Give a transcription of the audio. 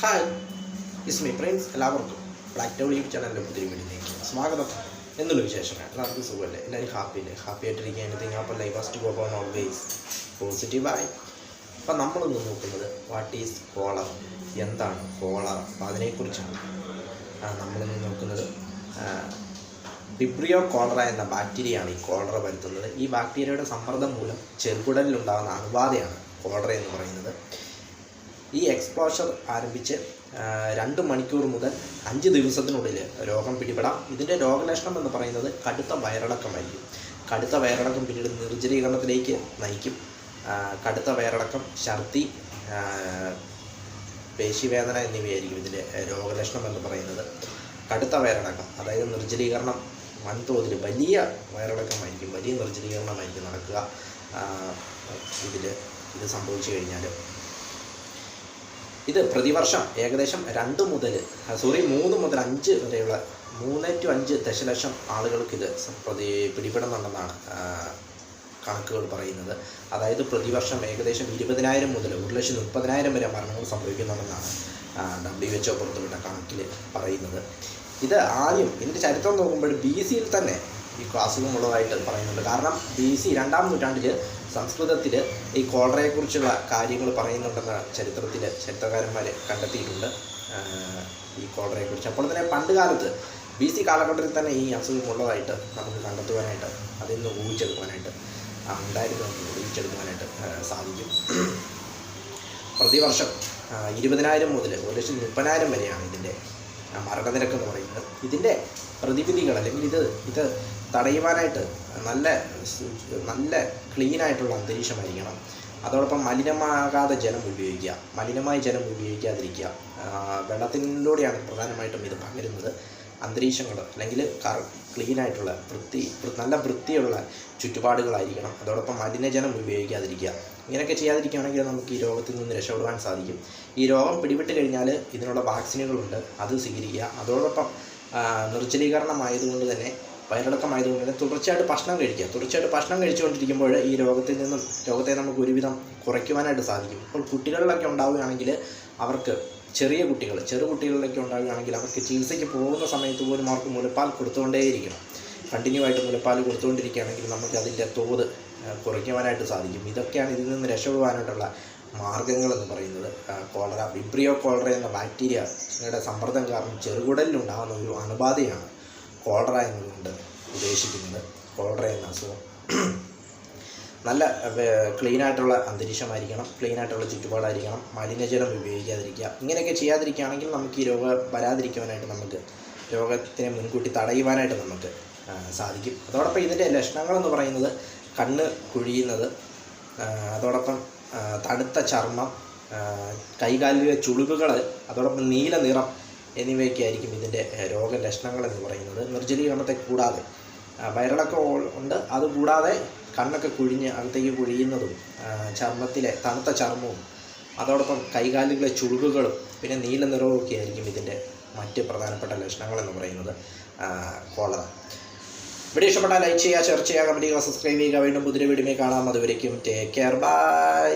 Hi, is me Prince. എല്ലാവർക്കും black town YouTube ചാനലിൻ്റെ പുതിയ വീഡിയോയിലേക്ക് സ്വാഗതം. എന്നുള്ള വിശേഷങ്ങൾ എല്ലാവർക്കും സുഖമല്ലേ? എല്ലാവരും ഹാപ്പി ആയിട്ടിരിക്കുക. എനിത്തിങ് അപ്പോൾ life first go on always പോസിറ്റീവായി. അപ്പം നമ്മളിന്ന് നോക്കുന്നത് വാട്ട് ഈസ് കോളർ, എന്താണ് കോളർ, അപ്പം അതിനെക്കുറിച്ചാണ് നമ്മളിന്ന് നോക്കുന്നത്. വിബ്രിയോ കോളറ എന്ന ബാക്ടീരിയയാണ് ഈ കോളറ വരുത്തുന്നത്. ഈ ബാക്ടീരിയയുടെ സമ്മർദ്ദം മൂലം ചെറുകുടലിലുണ്ടാകുന്ന അണുബാധയാണ് കോളറ എന്ന് പറയുന്നത്. ഈ എക്സ്പോഷർ ആരംഭിച്ച് 2 മണിക്കൂർ മുതൽ 5 ദിവസത്തിനുള്ളിൽ രോഗം പിടിപെടാം. ഇതിൻ്റെ രോഗലക്ഷണം എന്ന് പറയുന്നത് കടുത്ത വയറിളക്കമായിരിക്കും. കടുത്ത വയറിളക്കം പിന്നീട് നിർജ്ജലീകരണത്തിലേക്ക് നയിക്കും. കടുത്ത വയറിളക്കം, ഛർദി, പേശിവേദന എന്നിവയായിരിക്കും ഇതിൻ്റെ രോഗലക്ഷണം എന്ന് പറയുന്നത്. കടുത്ത വയറിളക്കം, അതായത് നിർജ്ജലീകരണം വൻതോതിൽ വലിയ വയറിളക്കമായിരിക്കും, വലിയ നിർജ്ജലീകരണമായിരിക്കും നടക്കുക. ഇത് സംഭവിച്ചു കഴിഞ്ഞാൽ ഇത് പ്രതിവർഷം ഏകദേശം 3 മുതൽ 5 വരെയുള്ള 3 to 5 ദശലക്ഷം ആളുകൾക്ക് ഇത് പിടിപെടുന്നുണ്ടെന്നാണ് കണക്കുകൾ പറയുന്നത്. അതായത് പ്രതിവർഷം ഏകദേശം 20,000 മുതൽ 1,30,000 വരെ മരണങ്ങൾ സംഭവിക്കുന്നുണ്ടെന്നാണ് WHO പുറത്തുവിട്ട കണക്കിൽ പറയുന്നത്. ഇത് ആദ്യം ഇതിൻ്റെ ചരിത്രം നോക്കുമ്പോൾ BC തന്നെ ഈ അസുഖമുള്ളതായിട്ട് പറയുന്നുണ്ട്. കാരണം BC 2-ാം നൂറ്റാണ്ടിൽ സംസ്കൃതത്തിൽ ഈ കോളറയെക്കുറിച്ചുള്ള കാര്യങ്ങൾ പറയുന്നുണ്ടെന്ന് ചരിത്രകാരന്മാർ കണ്ടെത്തിയിട്ടുണ്ട് ഈ കോളറയെക്കുറിച്ച്. അപ്പോൾ തന്നെ പണ്ട് കാലത്ത് BC കാലഘട്ടത്തിൽ തന്നെ ഈ അസുഖമുള്ളതായിട്ട് നമുക്ക് കണ്ടെത്തുവാനായിട്ട്, അതിൽ നിന്ന് ഊഹിച്ചെടുക്കുവാനായിട്ട് സാധിക്കും. പ്രതിവർഷം 20,000 മുതൽ 1,30,000 വരെയാണ് ഇതിൻ്റെ മരണനിരക്ക് എന്ന് പറയുന്നത്. ഇതിൻ്റെ പ്രതിവിധികൾ അല്ലെങ്കിൽ ഇത് തടയുവാനായിട്ട് നല്ല ക്ലീനായിട്ടുള്ള അന്തരീക്ഷമായിരിക്കണം. അതോടൊപ്പം മലിനമായ ജലം ഉപയോഗിക്കാതിരിക്കുക. വെള്ളത്തിലൂടെയാണ് പ്രധാനമായിട്ടും ഇത് പകരുന്നത്. അന്തരീക്ഷങ്ങൾ അല്ലെങ്കിൽ ക്ലീനായിട്ടുള്ള നല്ല വൃത്തിയുള്ള ചുറ്റുപാടുകളായിരിക്കണം. അതോടൊപ്പം മലിനജലം ഉപയോഗിക്കാതിരിക്കുക. ഇങ്ങനെയൊക്കെ ചെയ്യാതിരിക്കുകയാണെങ്കിൽ നമുക്ക് ഈ രോഗത്തിൽ നിന്ന് രക്ഷപ്പെടുവാൻ സാധിക്കും. ഈ രോഗം പിടിപെട്ട് കഴിഞ്ഞാൽ ഇതിനുള്ള വാക്സിനുകളുണ്ട്, അത് സ്വീകരിക്കുക. അതോടൊപ്പം നിർജ്ജലീകരണമായതുകൊണ്ട് തന്നെ, വയറിളക്കമായതുകൊണ്ട് തന്നെ തുടർച്ചയായിട്ട് ഭക്ഷണം കഴിച്ചുകൊണ്ടിരിക്കുമ്പോൾ ഈ രോഗത്തെ നമുക്ക് ഒരുവിധം കുറയ്ക്കുവാനായിട്ട് സാധിക്കും. ഇപ്പോൾ കുട്ടികളിലൊക്കെ ഉണ്ടാവുകയാണെങ്കിൽ അവർക്ക് ചെറുകുട്ടികളിലൊക്കെ ഉണ്ടാവുകയാണെങ്കിൽ അവർക്ക് ചികിത്സയ്ക്ക് പോകുന്ന സമയത്ത് പോലും അവർക്ക് മുലപ്പാൽ കൊടുത്തുകൊണ്ടേയിരിക്കണം. കണ്ടിന്യൂ ആയിട്ട് മുലപ്പാൽ കൊടുത്തുകൊണ്ടിരിക്കുകയാണെങ്കിൽ നമുക്ക് അതിൻ്റെ തോത് കുറയ്ക്കുവാനായിട്ട് സാധിക്കും. ഇതൊക്കെയാണ് ഇതിൽ നിന്ന് രക്ഷപ്പെടുവാനായിട്ടുള്ള മാർഗ്ഗങ്ങളെന്ന് പറയുന്നത്. വിബ്രിയോ കോളറ എന്ന ബാക്ടീരിയയുടെ സമ്മർദ്ദം കാരണം ചെറുകുടലിലുണ്ടാകുന്ന ഒരു അണുബാധയാണ് കോളറ എന്നതുകൊണ്ട് ഉദ്ദേശിക്കുന്നത്. കോളറ എന്ന അസുഖം നല്ല ക്ലീനായിട്ടുള്ള അന്തരീക്ഷമായിരിക്കണം, ക്ലീനായിട്ടുള്ള ചുറ്റുപാടായിരിക്കണം, മലിനജലം ഉപയോഗിക്കാതിരിക്കുക. ഇങ്ങനെയൊക്കെ ചെയ്യാതിരിക്കുകയാണെങ്കിൽ നമുക്ക് ഈ രോഗം വരാതിരിക്കുവാനായിട്ട്, നമുക്ക് രോഗത്തിനെ മുൻകൂട്ടി തടയുവാനായിട്ട് നമുക്ക് സാധിക്കും. അതോടൊപ്പം ഇതിൻ്റെ ലക്ഷണങ്ങളെന്ന് പറയുന്നത് കണ്ണ് കുഴിയുന്നത്, അതോടൊപ്പം തണുത്ത ചർമ്മം, കൈകാലിലെ ചുളിവുകൾ, അതോടൊപ്പം നീല നിറം എന്നിവയൊക്കെ ആയിരിക്കും ഇതിൻ്റെ രോഗലക്ഷണങ്ങൾ എന്ന് പറയുന്നത്. നിർജ്ജലീകരണത്തെ കൂടാതെ വയറിളക്കം ഉണ്ട്, അതുകൂടാതെ കണ്ണൊക്കെ അകത്തേക്ക് കുഴിയുന്നതും, ചർമ്മത്തിലെ തണുത്ത ചർമ്മവും, അതോടൊപ്പം കൈകാലുകളിലെ ചുളിവുകളും, പിന്നെ നീല നിറവും ഒക്കെ ആയിരിക്കും ഇതിൻ്റെ മറ്റ് പ്രധാനപ്പെട്ട ലക്ഷണങ്ങളെന്ന് പറയുന്നത് കോളറ. വീഡിയോ ഇഷ്ടപ്പെട്ടാൽ ലൈക്ക് ചെയ്യുക, ഷെയർ ചെയ്യുക, കമൻറ്റ് ചെയ്യുക, സബ്സ്ക്രൈബ് ചെയ്യുക. വീണ്ടും പുതിയ വീഡിയോയിൽ കാണാം. അതുവരേക്കും ടേക്ക് കെയർ, ബൈ.